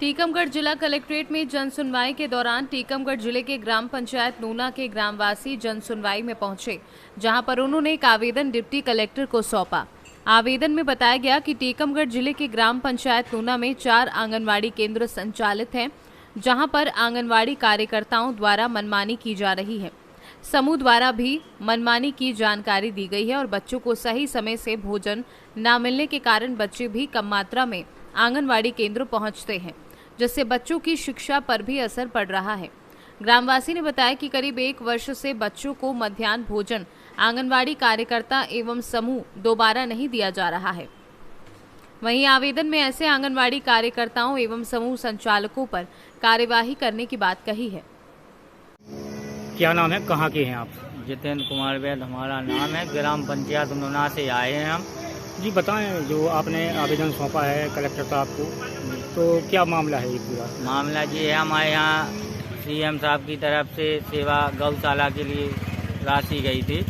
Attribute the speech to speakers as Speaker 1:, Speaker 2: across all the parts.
Speaker 1: टीकमगढ़ जिला कलेक्ट्रेट में जन सुनवाई के दौरान टीकमगढ़ जिले के ग्राम पंचायत नूना के ग्रामवासी जन सुनवाई में पहुंचे, जहां पर उन्होंने एक आवेदन डिप्टी कलेक्टर को सौंपा। आवेदन में बताया गया कि टीकमगढ़ जिले के ग्राम पंचायत नूना में 4 आंगनवाड़ी केंद्र संचालित हैं, जहां पर आंगनवाड़ी कार्यकर्ताओं द्वारा मनमानी की जा रही है। समूह द्वारा भी मनमानी की जानकारी दी गई है और बच्चों को सही समय से भोजन न मिलने के कारण बच्चे भी कम मात्रा में आंगनवाड़ी केंद्र पहुंचते हैं, जिससे बच्चों की शिक्षा पर भी असर पड़ रहा है। ग्रामवासी ने बताया कि करीब 1 वर्ष से बच्चों को मध्याह्न भोजन आंगनवाड़ी कार्यकर्ता एवं समूह दोबारा नहीं दिया जा रहा है। वहीं आवेदन में ऐसे आंगनवाड़ी कार्यकर्ताओं एवं समूह संचालकों पर कार्यवाही करने की बात कही है।
Speaker 2: क्या नाम है, कहाँ के हैं आप?
Speaker 3: जितेंद्र कुमार वैद हमारा नाम है, ग्राम पंचायत नूना से आए हैं हम।
Speaker 2: जी बताएं, जो आपने आवेदन सौंपा है कलेक्टर साहब को, तो क्या मामला है ये पूरा?
Speaker 3: मामला ये है, हमारे यहाँ सीएम साहब की तरफ से सेवा गौशाला के लिए राशि गई थी,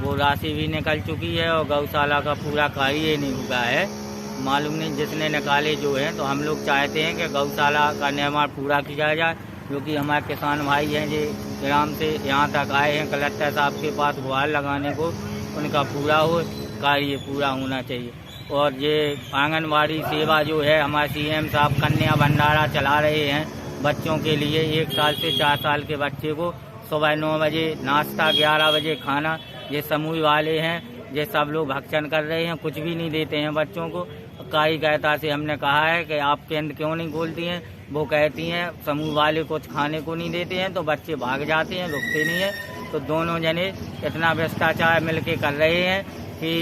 Speaker 3: वो राशि भी निकल चुकी है और गौशाला का पूरा कार्य नहीं हुआ है। मालूम नहीं जिसने निकाले जो है, तो हम लोग चाहते हैं कि गौशाला का निर्माण पूरा किया जाए, क्योंकि हमारे किसान भाई हैं जो ग्राम से यहाँ तक आए हैं कलेक्टर साहब के पास गुहार लगाने को, उनका पूरा हो, कार्य पूरा होना चाहिए। और ये आंगनवाड़ी सेवा जो है, हमारे सीएम साहब कन्या भंडारा चला रहे हैं बच्चों के लिए। 1 साल से 4 साल के बच्चे को सुबह 9 बजे नाश्ता, 11 बजे खाना। ये समूह वाले हैं, ये सब लोग भक्षण कर रहे हैं, कुछ भी नहीं देते हैं बच्चों को। कार्यकर्ता से हमने कहा है कि आप केंद्र क्यों नहीं खोलती हैं, वो कहती हैं समूह वाले कुछ खाने को नहीं देते हैं, तो बच्चे भाग जाते हैं, रुकते नहीं है। तो दोनों जने इतना भ्रष्टाचार मिलके कर रहे हैं कि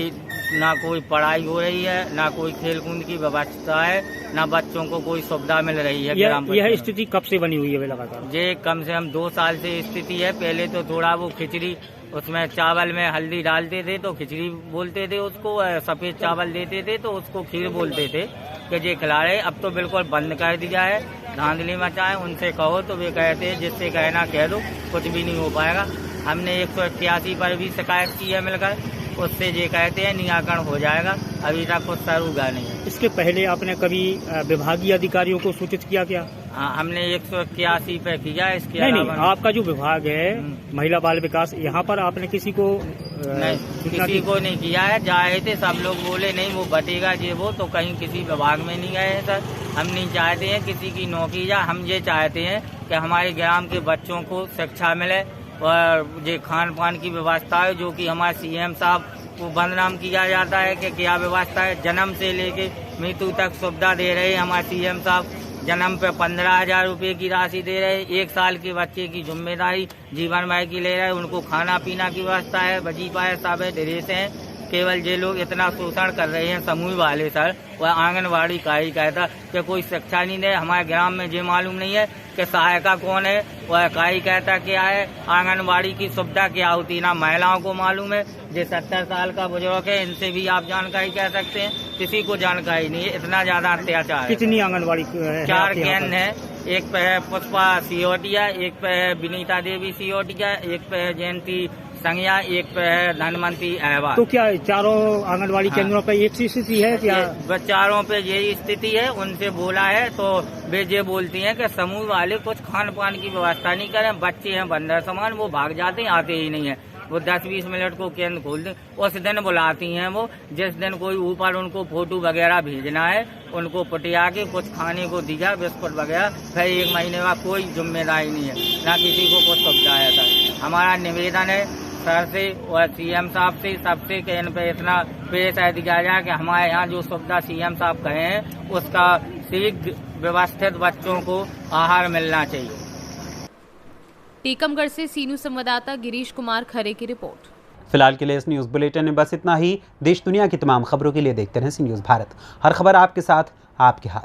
Speaker 3: ना कोई पढ़ाई हो रही है, ना कोई खेल कूद की व्यवस्था है, ना बच्चों को कोई सुविधा मिल रही है।
Speaker 2: यह स्थिति कब से बनी हुई है लगातार?
Speaker 3: ये कम से कम 2 साल से स्थिति है। पहले तो थोड़ा वो खिचड़ी, उसमें चावल में हल्दी डालते थे तो खिचड़ी बोलते थे उसको, सफेद चावल देते थे तो उसको खीर बोलते थे कि ये खिला रहे। अब तो बिल्कुल बंद कर दिया है, धांधली मचाए। उनसे कहो तो वे कहते हैं जिससे कहना कह दो, कुछ भी नहीं हो पाएगा। हमने 181 पर भी शिकायत की है मिलकर, उससे ये कहते हैं निराकरण हो जाएगा, अभी तक कुछ सरूगा नहीं है।
Speaker 2: इसके पहले आपने कभी विभागीय अधिकारियों को सूचित किया क्या?
Speaker 3: हाँ, हमने 181 पे किया। इसके
Speaker 2: नहीं, आपका जो विभाग है महिला बाल विकास, यहाँ पर आपने किसी को
Speaker 3: किसी को नहीं किया है। जाए थे सब लोग बोले नहीं वो बटेगा ये वो, तो कहीं किसी विभाग में नहीं गए हैं सर। हम नहीं चाहते हैं किसी की नौकरी या, हम ये चाहते हैं कि हमारे ग्राम के बच्चों को शिक्षा मिले और ये खान पान की व्यवस्था है, जो कि हमारे सीएम साहब को बदनाम किया जाता है कि क्या व्यवस्था है। जन्म से लेके मृत्यु तक सुविधा दे रहे हैं हमारे सीएम साहब। जन्म पे 15,000 रुपये की राशि दे रहे हैं, 1 साल के बच्चे की जिम्मेदारी जीवन भर की ले रहे हैं। उनको खाना पीना की व्यवस्था है, वजीफा है, सब है, ड्रेस है। केवल ये लोग इतना शोषण कर रहे हैं समूह वाले सर। वह आंगनवाड़ी कार्यकर्ता कि कोई शिक्षा नहीं दे। हमारे ग्राम में ये मालूम नहीं है कि सहायिका कौन है, वह कार्यकर्ता क्या है, आंगनवाड़ी की सुविधा क्या होती है, ना महिलाओं को मालूम है। जो 70 साल का बुजुर्ग है, इनसे भी आप जानकारी कह सकते हैं, किसी को जानकारी नहीं है। इतना ज्यादा अत्याचार।
Speaker 2: कितनी आंगनवाड़ी?
Speaker 3: 4 केंद्र है। एक पे है पुष्पा सियोटिया, एक पे है विनीता देवी सियोटिया, एक पे है जयंती संज्ञा, एक पे है धनवंती अहवा।
Speaker 2: तो क्या चारों आंगनवाड़ी केंद्रों पे एक सी स्थिति है क्या?
Speaker 3: चारों पे यही स्थिति है। उनसे बोला है तो वे ये बोलती हैं कि समूह वाले कुछ खान पान की व्यवस्था नहीं करें। बच्चे हैं बंदर समान, वो भाग जाते हैं, आते ही नहीं है। वो 10-20 मिनट को केंद्र खोल दें, उस दिन बुलाती हैं वो, जिस दिन कोई ऊपर उनको फोटो वगैरह भेजना है, उनको पटिया के कुछ खाने को दिया, बिस्कुट वगैरह। फिर 1 महीने बाद कोई जिम्मेदारी नहीं है, ना किसी को कुछ सुविधा है सर। हमारा निवेदन है सर से और सीएम साहब से, सबसे कि इन पे इतना पेश दिया जाए कि हमारे यहाँ जो सुविधा सीएम साहब कहे हैं, उसका शीघ्र व्यवस्थित बच्चों को आहार मिलना चाहिए।
Speaker 1: टीकमगढ़ से सीनू संवाददाता गिरीश कुमार खरे की रिपोर्ट।
Speaker 4: फिलहाल के लिए इस न्यूज़ बुलेटिन में बस इतना ही। देश दुनिया की तमाम खबरों के लिए देखते रहें सी न्यूज़ भारत। हर खबर आपके साथ, आपके हाथ।